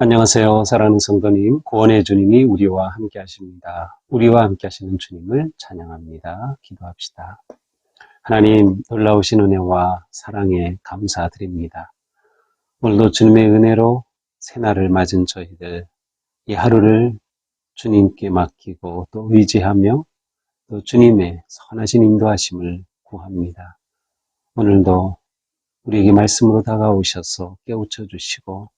안녕하세요. 사랑하는 성도님, 구원의 주님이 우리와 함께 하십니다. 우리와 함께 하시는 주님을 찬양합니다. 기도합시다. 하나님, 놀라우신 은혜와 사랑에 감사드립니다. 오늘도 주님의 은혜로 새날을 맞은 저희들, 이 하루를 주님께 맡기고 또 의지하며 또 주님의 선하신 인도하심을 구합니다. 오늘도 우리에게 말씀으로 다가오셔서 깨우쳐 주시고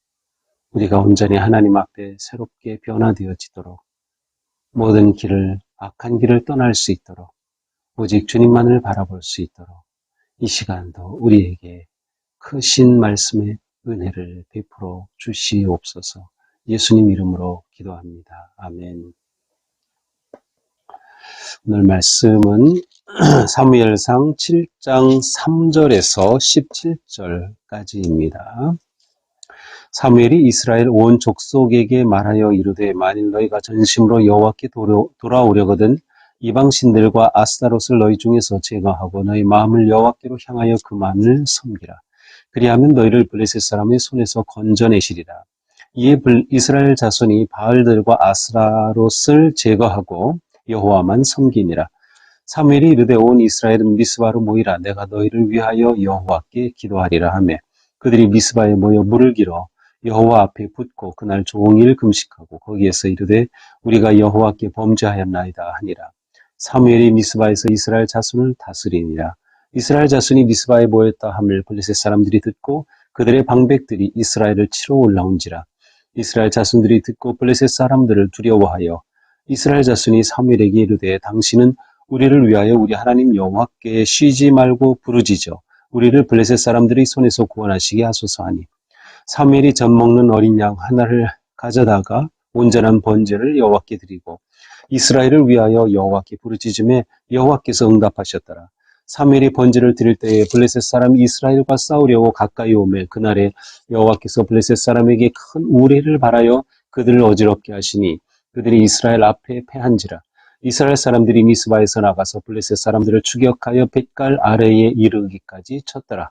우리가 온전히 하나님 앞에 새롭게 변화되어지도록 모든 악한 길을 떠날 수 있도록 오직 주님만을 바라볼 수 있도록 이 시간도 우리에게 크신 말씀의 은혜를 베풀어 주시옵소서. 예수님 이름으로 기도합니다. 아멘. 오늘 말씀은 사무엘상 7장 3절에서 17절까지입니다. 사무엘이 이스라엘 온 족속에게 말하여 이르되 만일 너희가 전심으로 여호와께 돌아오려거든 이방신들과 아스타롯을 너희 중에서 제거하고 너희 마음을 여호와께로 향하여 그만을 섬기라. 그리하면 너희를 블레셋 사람의 손에서 건져내시리라. 이에 이스라엘 자손이 바알들과 아스타롯을 제거하고 여호와만 섬기니라. 사무엘이 이르되 온 이스라엘은 미스바로 모이라. 내가 너희를 위하여 여호와께 기도하리라 하며 그들이 미스바에 모여 물을 길어 여호와 앞에 붓고 그날 종일 금식하고 거기에서 이르되 우리가 여호와께 범죄하였나이다 하니라. 사무엘이 미스바에서 이스라엘 자손을 다스리니라. 이스라엘 자손이 미스바에 모였다 함을 블레셋 사람들이 듣고 그들의 방백들이 이스라엘을 치러 올라온지라. 이스라엘 자손들이 듣고 블레셋 사람들을 두려워하여 이스라엘 자손이 사무엘에게 이르되 당신은 우리를 위하여 우리 하나님 여호와께 쉬지 말고 부르짖어 우리를 블레셋 사람들의 손에서 구원하시게 하소서 하니 사무엘이 젖 먹는 어린 양 하나를 가져다가 온전한 번제를 여호와께 드리고 이스라엘을 위하여 여호와께 부르짖음에 여호와께서 응답하셨더라. 사무엘이 번제를 드릴 때에 블레셋 사람이 이스라엘과 싸우려고 가까이 오매 그날에 여호와께서 블레셋 사람에게 큰 우레를 발하여 그들을 어지럽게 하시니 그들이 이스라엘 앞에 패한지라. 이스라엘 사람들이 미스바에서 나가서 블레셋 사람들을 추격하여 뱃갈 아래에 이르기까지 쳤더라.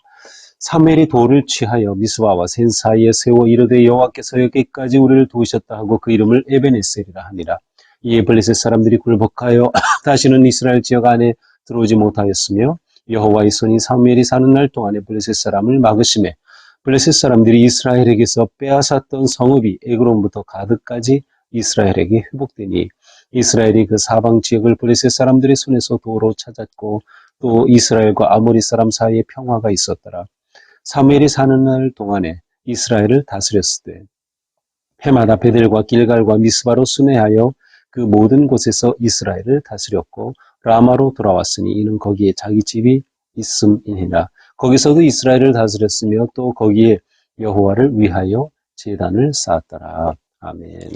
사무엘이 돌을 취하여 미스바와 센 사이에 세워 이르되 여호와께서 여기까지 우리를 도우셨다 하고 그 이름을 에베네셀이라 하니라. 이에 블레셋 사람들이 굴복하여 다시는 이스라엘 지역 안에 들어오지 못하였으며 여호와의 손이 사무엘이 사는 날 동안에 블레셋 사람을 막으심에 블레셋 사람들이 이스라엘에게서 빼앗았던 성읍이 에그론부터 가드까지 이스라엘에게 회복되니 이스라엘이 그 사방 지역을 블레셋 사람들의 손에서 도로 찾았고 또 이스라엘과 아모리 사람 사이에 평화가 있었더라. 사무엘이 사는 날 동안에 이스라엘을 다스렸으되 해마다 베델과 길갈과 미스바로 순회하여 그 모든 곳에서 이스라엘을 다스렸고 라마로 돌아왔으니 이는 거기에 자기 집이 있음이니라. 거기서도 이스라엘을 다스렸으며 또 거기에 여호와를 위하여 제단을 쌓았더라. 아멘.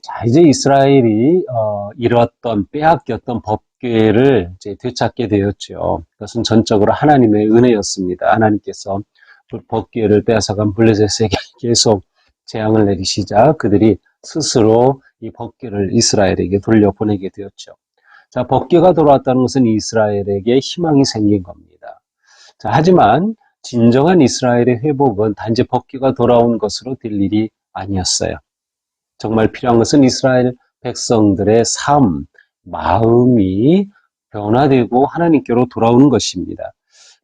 자, 이제 이스라엘이 잃었던 빼앗겼던 법궤를 이제 되찾게 되었죠. 그것은 전적으로 하나님의 은혜였습니다. 하나님께서 법궤를 빼앗아간 블레셋에게 계속 재앙을 내리시자 그들이 스스로 이 법궤를 이스라엘에게 돌려보내게 되었죠. 자, 법궤가 돌아왔다는 것은 이스라엘에게 희망이 생긴 겁니다. 자, 하지만 진정한 이스라엘의 회복은 단지 법궤가 돌아온 것으로 될 일이 아니었어요. 정말 필요한 것은 이스라엘 백성들의 삶, 마음이 변화되고 하나님께로 돌아오는 것입니다.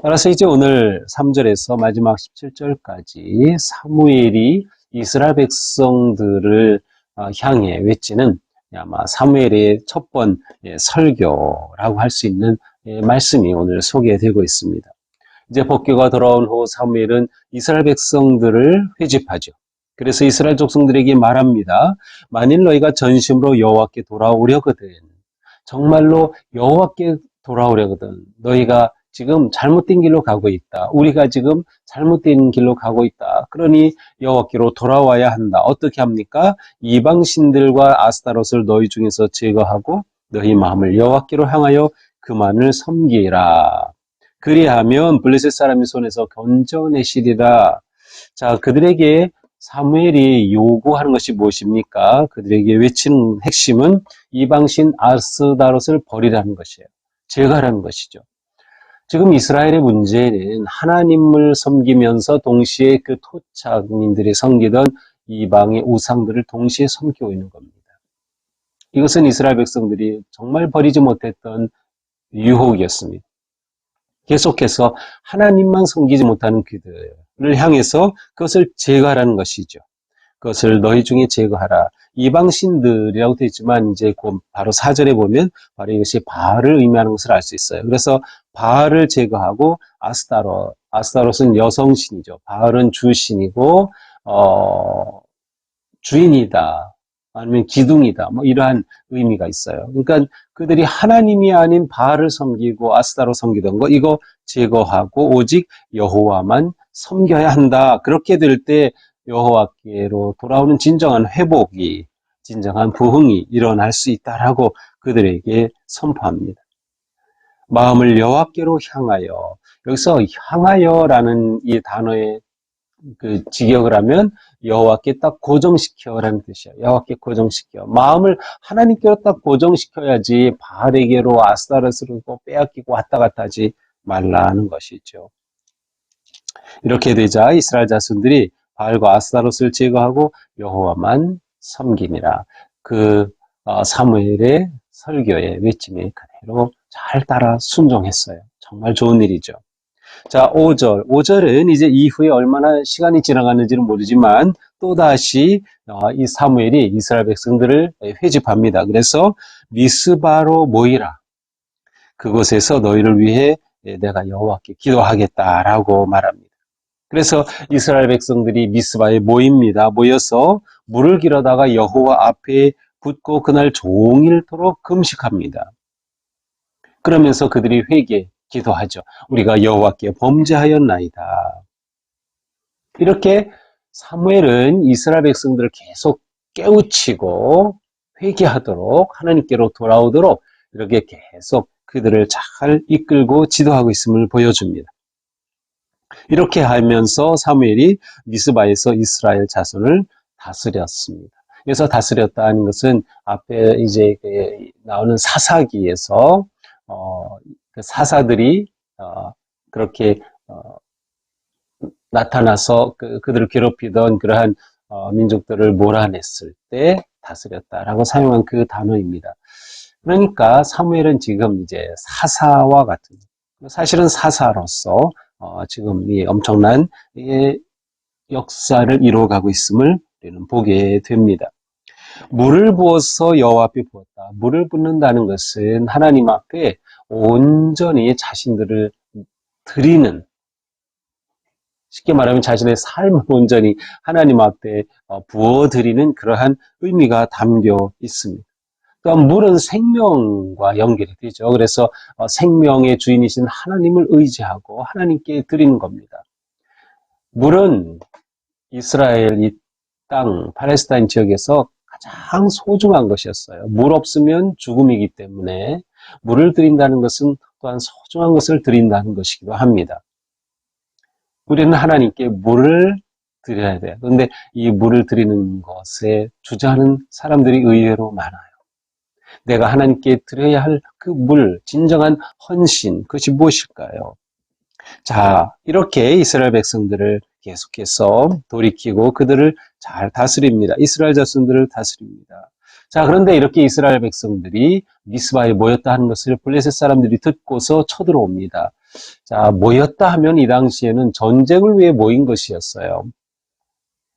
따라서 이제 오늘 3절에서 마지막 17절까지 사무엘이 이스라엘 백성들을 향해 외치는 아마 사무엘의 첫 번 설교라고 할 수 있는 말씀이 오늘 소개되고 있습니다. 이제 법궤가 돌아온 후 사무엘은 이스라엘 백성들을 회집하죠. 그래서 이스라엘 족속들에게 말합니다. 만일 너희가 전심으로 여호와께 돌아오려거든, 정말로 여호와께 돌아오려거든, 너희가 지금 잘못된 길로 가고 있다. 우리가 지금 잘못된 길로 가고 있다. 그러니 여호와께로 돌아와야 한다. 어떻게 합니까? 이방신들과 아스타롯을 너희 중에서 제거하고 너희 마음을 여호와께로 향하여 그만을 섬기라. 그리하면 블레셋 사람의 손에서 건져내시리라. 자, 그들에게 사무엘이 요구하는 것이 무엇입니까? 그들에게 외치는 핵심은 이방신 아스다롯을 버리라는 것이에요. 제거하라는 것이죠. 지금 이스라엘의 문제는 하나님을 섬기면서 동시에 그 토착민들이 섬기던 이방의 우상들을 동시에 섬기고 있는 겁니다. 이것은 이스라엘 백성들이 정말 버리지 못했던 유혹이었습니다. 계속해서 하나님만 섬기지 못하는 그들을 향해서 그것을 제거하라는 것이죠. 그것을 너희 중에 제거하라. 이방신들이라고 되어 있지만 이제 바로 4절에 보면 바로 이것이 바알을 의미하는 것을 알 수 있어요. 그래서 바알을 제거하고 아스타롯은 여성신이죠. 바알은 주신이고 주인이다. 아니면 기둥이다. 뭐 이러한 의미가 있어요. 그러니까 그들이 하나님이 아닌 바알을 섬기고 아스타로 섬기던 거 이거 제거하고 오직 여호와만 섬겨야 한다. 그렇게 될 때 여호와께로 돌아오는 진정한 회복이, 진정한 부흥이 일어날 수 있다라고 그들에게 선포합니다. 마음을 여호와께로 향하여, 여기서 향하여라는 이 단어의 그 직역을 하면 여호와께 딱 고정시켜라는 뜻이에요. 여호와께 고정시켜. 마음을 하나님께로 딱 고정시켜야지 바알에게로 아스타롯으로 빼앗기고 왔다 갔다 하지 말라는 것이죠. 이렇게 되자 이스라엘 자손들이 바알과 아스타롯을 제거하고 여호와만 섬김이라. 그 사무엘의 설교의 외침에 그대로 잘 따라 순종했어요. 정말 좋은 일이죠. 자, 5절. 5절은 이제 이후에 얼마나 시간이 지나갔는지는 모르지만 또다시 이 사무엘이 이스라엘 백성들을 회집합니다. 그래서 미스바로 모이라. 그곳에서 너희를 위해 내가 여호와께 기도하겠다라고 말합니다. 그래서 이스라엘 백성들이 미스바에 모입니다. 모여서 물을 길어다가 여호와 앞에 붙고 그날 종일토록 금식합니다. 그러면서 그들이 기도하죠. 우리가 여호와께 범죄하였나이다. 이렇게 사무엘은 이스라엘 백성들을 계속 깨우치고 회개하도록 하나님께로 돌아오도록 이렇게 계속 그들을 잘 이끌고 지도하고 있음을 보여줍니다. 이렇게 하면서 사무엘이 미스바에서 이스라엘 자손을 다스렸습니다. 그래서 다스렸다는 것은 앞에 이제 나오는 사사기에서 그 사사들이 그렇게 나타나서 그들을 괴롭히던 그러한 민족들을 몰아냈을 때 다스렸다라고 사용한 그 단어입니다. 그러니까 사무엘은 지금 이제 사사와 같은, 사실은 사사로서 지금 이 엄청난 역사를 이루어가고 있음을 우리는 보게 됩니다. 물을 부어서 여호와 앞에 부었다. 물을 붓는다는 것은 하나님 앞에 온전히 자신들을 드리는, 쉽게 말하면 자신의 삶을 온전히 하나님 앞에 부어드리는 그러한 의미가 담겨 있습니다. 또한 물은 생명과 연결이 되죠. 그래서 생명의 주인이신 하나님을 의지하고 하나님께 드리는 겁니다. 물은 이스라엘 이 땅, 팔레스타인 지역에서 가장 소중한 것이었어요. 물 없으면 죽음이기 때문에 물을 드린다는 것은 또한 소중한 것을 드린다는 것이기도 합니다. 우리는 하나님께 물을 드려야 돼요. 그런데 이 물을 드리는 것에 주저하는 사람들이 의외로 많아요. 내가 하나님께 드려야 할 그 물, 진정한 헌신, 그것이 무엇일까요? 자, 이렇게 이스라엘 백성들을 계속해서 돌이키고 그들을 잘 다스립니다. 이스라엘 자손들을 다스립니다. 자, 그런데 이렇게 이스라엘 백성들이 미스바에 모였다 하는 것을 블레셋 사람들이 듣고서 쳐들어옵니다. 자, 모였다 하면 이 당시에는 전쟁을 위해 모인 것이었어요.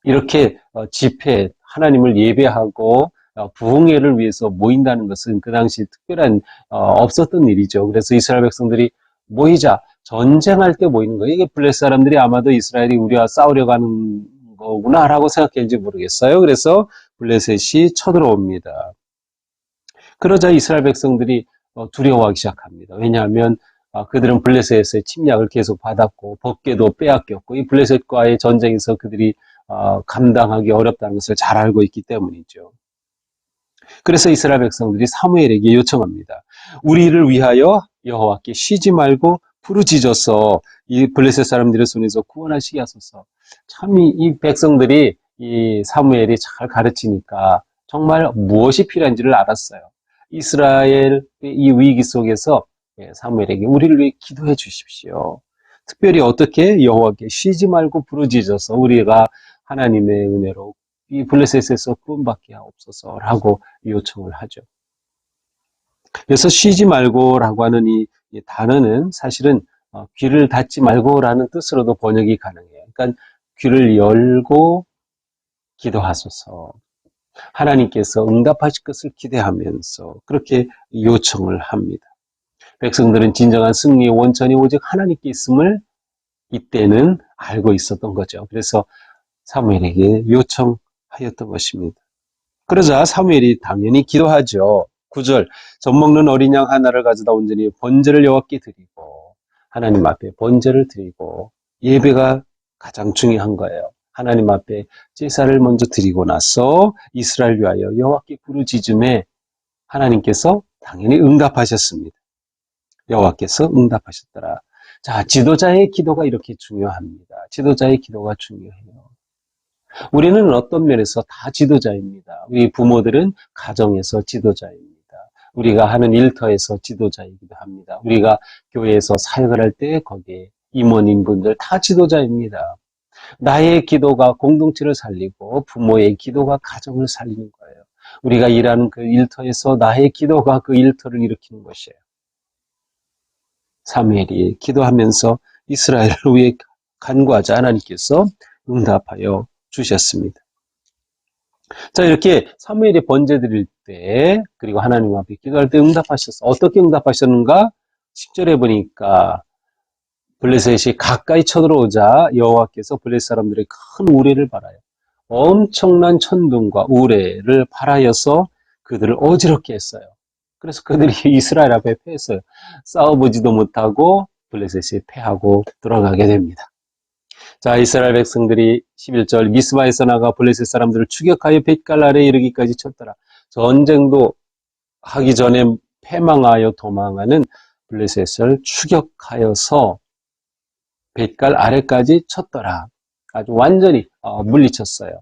이렇게 집회, 하나님을 예배하고 부흥회를 위해서 모인다는 것은 그 당시 특별한 없었던 일이죠. 그래서 이스라엘 백성들이 모이자, 전쟁할 때 모이는 거예요. 이게 블레셋 사람들이 아마도 이스라엘이 우리와 싸우려고 하는 거구나라고 생각했는지 모르겠어요. 그래서 블레셋이 쳐들어옵니다. 그러자 이스라엘 백성들이 두려워하기 시작합니다. 왜냐하면 그들은 블레셋의 침략을 계속 받았고 법궤도 빼앗겼고 이 블레셋과의 전쟁에서 그들이 감당하기 어렵다는 것을 잘 알고 있기 때문이죠. 그래서 이스라엘 백성들이 사무엘에게 요청합니다. 우리를 위하여 여호와께 쉬지 말고 부르짖어서 이 블레셋 사람들의 손에서 구원하시게 하소서. 참 이 백성들이 이 사무엘이 잘 가르치니까 정말 무엇이 필요한지를 알았어요. 이스라엘의 이 위기 속에서 사무엘에게 우리를 위해 기도해 주십시오. 특별히 어떻게 여호와께 쉬지 말고 부르짖어서 우리가 하나님의 은혜로 이 블레셋에서 구원받게 하옵소서라고 요청을 하죠. 그래서 쉬지 말고라고 하는 이 단어는 사실은 귀를 닫지 말고라는 뜻으로도 번역이 가능해요. 그러니까 귀를 열고 기도하소서. 하나님께서 응답하실 것을 기대하면서 그렇게 요청을 합니다. 백성들은 진정한 승리의 원천이 오직 하나님께 있음을 이때는 알고 있었던 거죠. 그래서 사무엘에게 요청하였던 것입니다. 그러자 사무엘이 당연히 기도하죠. 9절, 젖먹는 어린 양 하나를 가져다 온전히 번제를 여호와께 드리고 하나님 앞에 번제를 드리고 예배가 가장 중요한 거예요. 하나님 앞에 제사를 먼저 드리고 나서 이스라엘 위하여 여호와께 부르짖음에 하나님께서 당연히 응답하셨습니다. 여호와께서 응답하셨더라. 자, 지도자의 기도가 이렇게 중요합니다. 지도자의 기도가 중요해요. 우리는 어떤 면에서 다 지도자입니다. 우리 부모들은 가정에서 지도자입니다. 우리가 하는 일터에서 지도자이기도 합니다. 우리가 교회에서 사역을 할 때 거기에 임원인분들 다 지도자입니다. 나의 기도가 공동체를 살리고 부모의 기도가 가정을 살리는 거예요. 우리가 일하는 그 일터에서 나의 기도가 그 일터를 일으키는 것이에요. 사무엘이 기도하면서 이스라엘을 위해 간구하자 하나님께서 응답하여 주셨습니다. 자, 이렇게 사무엘이 번제 드릴 때 그리고 하나님 앞에 기도할 때 응답하셨어. 어떻게 응답하셨는가? 10절에 보니까 블레셋이 가까이 쳐들어오자 여호와께서 블레셋 사람들의 큰 우레를 발하여 엄청난 천둥과 우레를 발하여서 그들을 어지럽게 했어요. 그래서 그들이 이스라엘 앞에 패했어요. 싸워보지도 못하고 블레셋이 패하고 돌아가게 됩니다. 자, 이스라엘 백성들이 11절 미스바에서 나가 블레셋 사람들을 추격하여 벳갈 아래에 이르기까지 쳤더라. 전쟁도 하기 전에 패망하여 도망하는 블레셋을 추격하여서 벳갈 아래까지 쳤더라. 아주 완전히 물리쳤어요.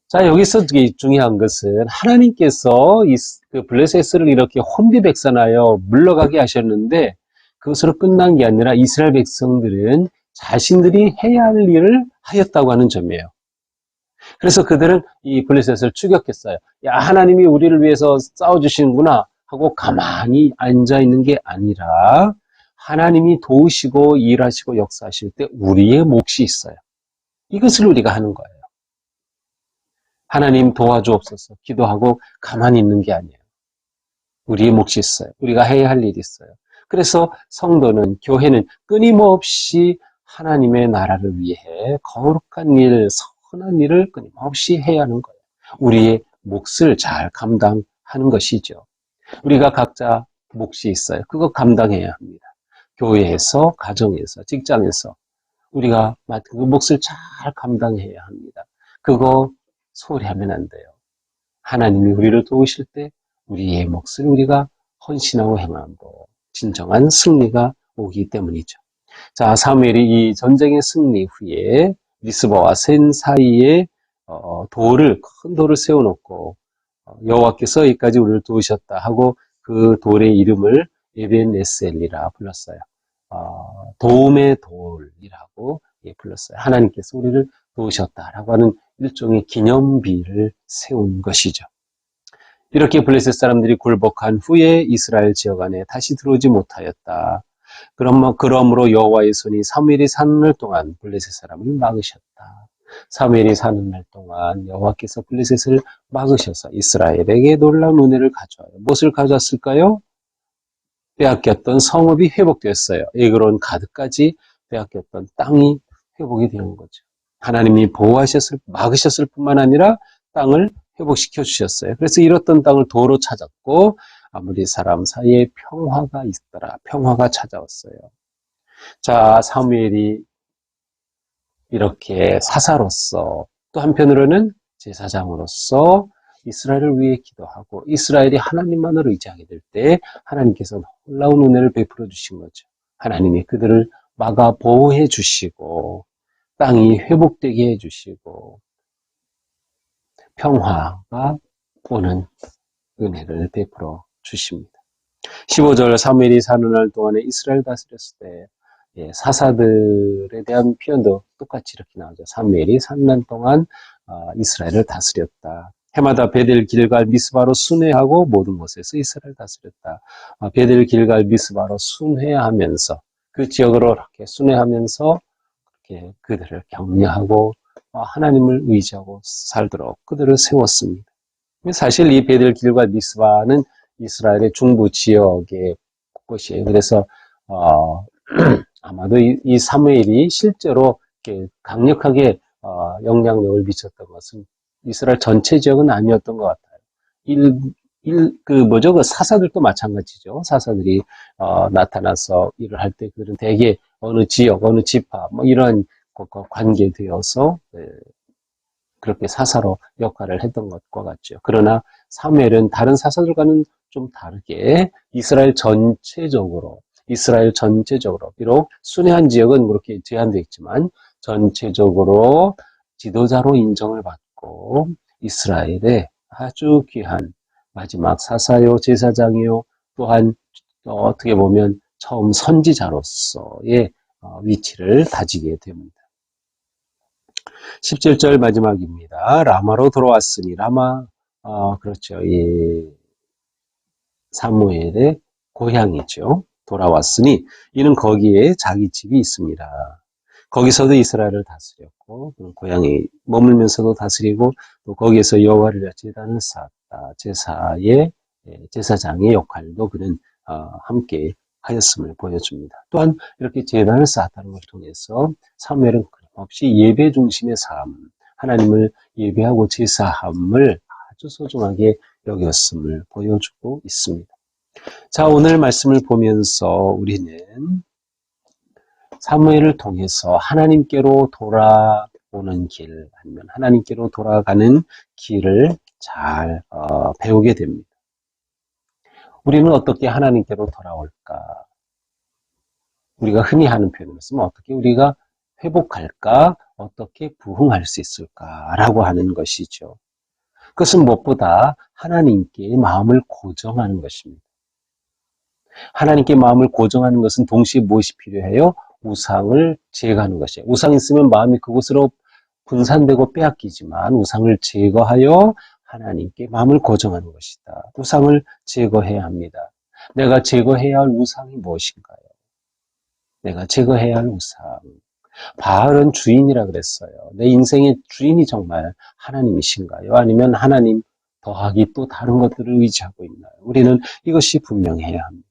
자, 여기서 중요한 것은 하나님께서 그 블레셋을 이렇게 혼비백산하여 물러가게 하셨는데 그것으로 끝난 게 아니라 이스라엘 백성들은 자신들이 해야 할 일을 하였다고 하는 점이에요. 그래서 그들은 이 블레셋을 추격했어요. 야, 하나님이 우리를 위해서 싸워주시는구나 하고 가만히 앉아있는 게 아니라 하나님이 도우시고 일하시고 역사하실 때 우리의 몫이 있어요. 이것을 우리가 하는 거예요. 하나님 도와주옵소서 기도하고 가만히 있는 게 아니에요. 우리의 몫이 있어요. 우리가 해야 할 일이 있어요. 그래서 성도는, 교회는 끊임없이 하나님의 나라를 위해 거룩한 일, 선한 일을 끊임없이 해야 하는 거예요. 우리의 몫을 잘 감당하는 것이죠. 우리가 각자 몫이 있어요. 그거 감당해야 합니다. 교회에서, 가정에서, 직장에서 우리가 맡은 그 몫을 잘 감당해야 합니다. 그거 소홀히 하면 안 돼요. 하나님이 우리를 도우실 때 우리의 몫을 우리가 헌신하고 행함으로 진정한 승리가 오기 때문이죠. 자, 사무엘이 이 전쟁의 승리 후에 미스바와 센 사이에 큰 돌을 세워놓고 여호와께서 여기까지 우리를 도우셨다 하고 그 돌의 이름을 에벤에셀이라 불렀어요. 도움의 돌이라고 불렀어요. 하나님께서 우리를 도우셨다라고 하는 일종의 기념비를 세운 것이죠. 이렇게 블레셋 사람들이 굴복한 후에 이스라엘 지역 안에 다시 들어오지 못하였다. 그러므로 여호와의 손이 사무엘이 사는 날 동안 블레셋 사람을 막으셨다. 사무엘이 사는 날 동안 여호와께서 블레셋을 막으셔서 이스라엘에게 놀라운 은혜를 가져와요. 무엇을 가져왔을까요? 빼앗겼던 성읍이 회복되었어요. 에그론 가드까지 빼앗겼던 땅이 회복이 되는 거죠. 하나님이 막으셨을 뿐만 아니라 땅을 회복시켜 주셨어요. 그래서 잃었던 땅을 도로 찾았고 아무리 사람 사이에 평화가 있더라. 평화가 찾아왔어요. 자, 사무엘이 이렇게 사사로서 또 한편으로는 제사장으로서 이스라엘을 위해 기도하고 이스라엘이 하나님만을 의지하게 될 때 하나님께서 놀라운 은혜를 베풀어 주신 거죠. 하나님이 그들을 막아 보호해 주시고 땅이 회복되게 해 주시고 평화가 오는 은혜를 베풀어 주십니다. 15절 사무엘이 사는 날 동안에 이스라엘 다스렸을 때 사사들에 대한 표현도 똑같이 이렇게 나오죠. 사무엘이 사는 날 동안 이스라엘을 다스렸다. 해마다 베델 길갈 미스바로 순회하고 모든 곳에서 이스라엘 다스렸다. 베델 길갈 미스바로 순회하면서 그 지역으로 이렇게 순회하면서 이렇게 그들을 격려하고 하나님을 의지하고 살도록 그들을 세웠습니다. 사실 이 베델 길갈 미스바는 이스라엘의 중부 지역의 곳이에요. 그래서 아마도 이 사무엘이 실제로 이렇게 강력하게 영향력을 미쳤던 것은 이스라엘 전체 지역은 아니었던 것 같아요. 그 사사들도 마찬가지죠. 사사들이 나타나서 일을 할 때 그들은 대개 어느 지역, 어느 지파, 뭐 이런 것과 관계되어서 그렇게 사사로 역할을 했던 것과 같죠. 그러나 사무엘은 다른 사사들과는 좀 다르게 이스라엘 전체적으로 비록 순회한 지역은 그렇게 제한되어 있지만 전체적으로 지도자로 인정을 받고 이스라엘의 아주 귀한 마지막 사사요 제사장이요 또한 어떻게 보면 처음 선지자로서의 위치를 다지게 됩니다. 17절 마지막입니다. 라마로 돌아왔으니 그렇죠. 이 사무엘의 고향이죠. 돌아왔으니 이는 거기에 자기 집이 있습니다. 거기서도 이스라엘을 다스렸고 고향에 머물면서도 다스리고 또 거기에서 여호와를 위하여 제단을 쌓았다. 제사장의 역할도 그는 함께 하였음을 보여줍니다. 또한 이렇게 제단을 쌓았다는 것을 통해서 사무엘은 없이 예배 중심의 삶, 하나님을 예배하고 제사함을 아주 소중하게 여겼음을 보여주고 있습니다. 자, 오늘 말씀을 보면서 우리는 사무엘을 통해서 하나님께로 돌아오는 길, 아니면 하나님께로 돌아가는 길을 잘 배우게 됩니다. 우리는 어떻게 하나님께로 돌아올까? 우리가 흔히 하는 표현으로 쓰면 어떻게 우리가 회복할까? 어떻게 부흥할 수 있을까라고 하는 것이죠. 그것은 무엇보다 하나님께 마음을 고정하는 것입니다. 하나님께 마음을 고정하는 것은 동시에 무엇이 필요해요? 우상을 제거하는 것이에요. 우상이 있으면 마음이 그곳으로 분산되고 빼앗기지만 우상을 제거하여 하나님께 마음을 고정하는 것이다. 우상을 제거해야 합니다. 내가 제거해야 할 우상이 무엇인가요? 내가 제거해야 할 우상. 바알은 주인이라 그랬어요. 내 인생의 주인이 정말 하나님이신가요? 아니면 하나님 더하기 또 다른 것들을 의지하고 있나요? 우리는 이것이 분명해야 합니다.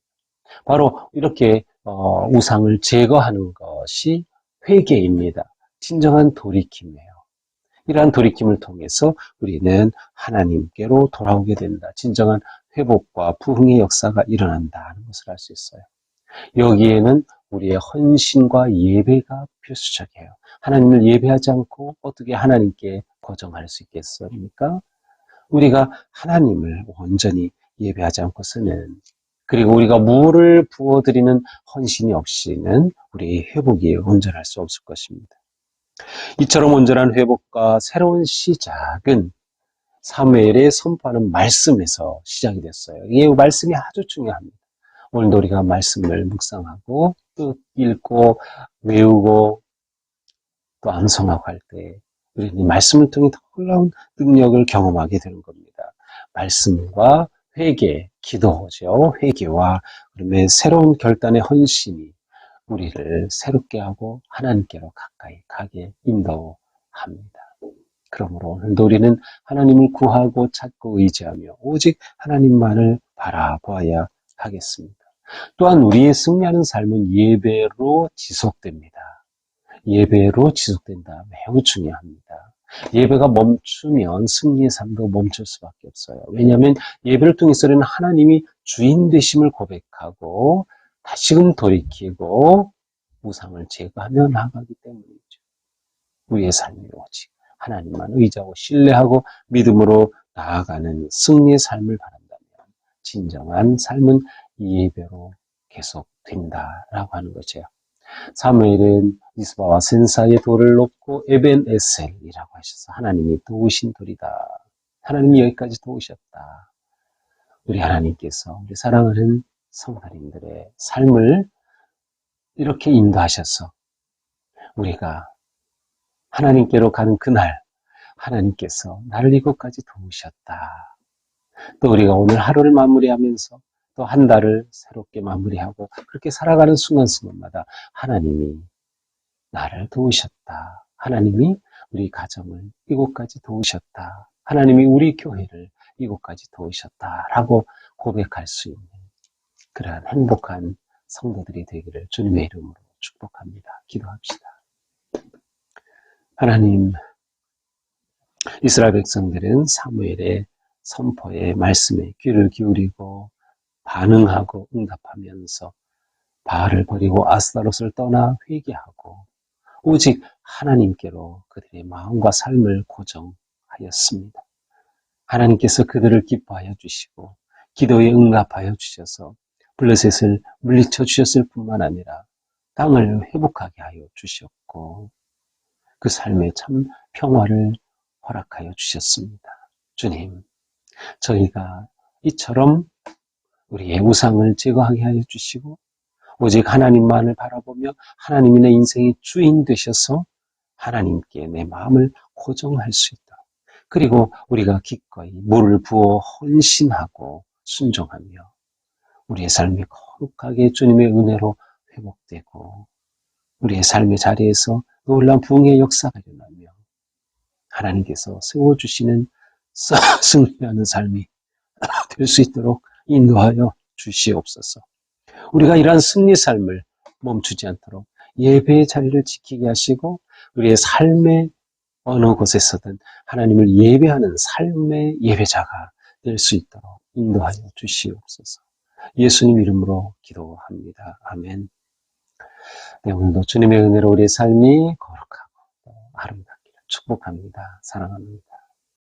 바로 이렇게 우상을 제거하는 것이 회개입니다. 진정한 돌이킴이에요. 이러한 돌이킴을 통해서 우리는 하나님께로 돌아오게 된다. 진정한 회복과 부흥의 역사가 일어난다는 것을 알 수 있어요. 여기에는 우리의 헌신과 예배가 필수적이에요. 하나님을 예배하지 않고 어떻게 하나님께 거정할 수 있겠습니까? 우리가 하나님을 온전히 예배하지 않고서는, 그리고 우리가 물을 부어드리는 헌신이 없이는 우리의 회복이 온전할 수 없을 것입니다. 이처럼 온전한 회복과 새로운 시작은 사무엘의 선포하는 말씀에서 시작이 됐어요. 이 말씀이 아주 중요합니다. 오늘도 우리가 말씀을 묵상하고 또 읽고 외우고 또 암송하고 할 때 우리는 이 말씀을 통해 더 놀라운 능력을 경험하게 되는 겁니다. 말씀과 회개, 기도죠. 회개와 그러면 새로운 결단의 헌신이 우리를 새롭게 하고 하나님께로 가까이 가게 인도합니다. 그러므로 오늘도 우리는 하나님을 구하고 찾고 의지하며 오직 하나님만을 바라보아야 하겠습니다. 또한 우리의 승리하는 삶은 예배로 지속됩니다. 예배로 지속된다. 매우 중요합니다. 예배가 멈추면 승리의 삶도 멈출 수밖에 없어요. 왜냐하면 예배를 통해서는 하나님이 주인 되심을 고백하고 다시금 돌이키고 우상을 제거하며 나아가기 때문이죠. 우리의 삶이 오직 하나님만 의지하고 신뢰하고 믿음으로 나아가는 승리의 삶을 바란다면 진정한 삶은 예배로 계속된다라고 하는 거죠. 사무엘은 미스바와 센사의 돌을 놓고 에벤에셀이라고 하셔서 하나님이 도우신 돌이다. 하나님이 여기까지 도우셨다. 우리 하나님께서 우리 사랑하는 성도님들의 삶을 이렇게 인도하셔서 우리가 하나님께로 가는 그날 하나님께서 나를 이곳까지 도우셨다. 또 우리가 오늘 하루를 마무리하면서 또 한 달을 새롭게 마무리하고 그렇게 살아가는 순간순간마다 하나님이 나를 도우셨다. 하나님이 우리 가정을 이곳까지 도우셨다. 하나님이 우리 교회를 이곳까지 도우셨다라고 고백할 수 있는 그러한 행복한 성도들이 되기를 주님의 이름으로 축복합니다. 기도합시다. 하나님, 이스라엘 백성들은 사무엘의 선포의 말씀에 귀를 기울이고 반응하고 응답하면서 바알을 버리고 아스타롯을 떠나 회개하고 오직 하나님께로 그들의 마음과 삶을 고정하였습니다. 하나님께서 그들을 기뻐하여 주시고 기도에 응답하여 주셔서 블레셋을 물리쳐 주셨을 뿐만 아니라 땅을 회복하게 하여 주셨고 그 삶에 참 평화를 허락하여 주셨습니다. 주님, 저희가 이처럼 우리의 우상을 제거하게 하여 주시고 오직 하나님만을 바라보며 하나님이 내 인생의 주인 되셔서 하나님께 내 마음을 고정할 수 있도록 그리고 우리가 기꺼이 물을 부어 헌신하고 순종하며 우리의 삶이 거룩하게 주님의 은혜로 회복되고 우리의 삶의 자리에서 놀라운 부흥의 역사가 일어나며 하나님께서 세워주시는 승리하는 삶이 될 수 있도록 인도하여 주시옵소서. 우리가 이러한 승리 삶을 멈추지 않도록 예배의 자리를 지키게 하시고 우리의 삶의 어느 곳에서든 하나님을 예배하는 삶의 예배자가 될 수 있도록 인도하여 주시옵소서. 예수님 이름으로 기도합니다. 아멘. 네, 오늘도 주님의 은혜로 우리의 삶이 거룩하고 아름답기를 축복합니다. 사랑합니다.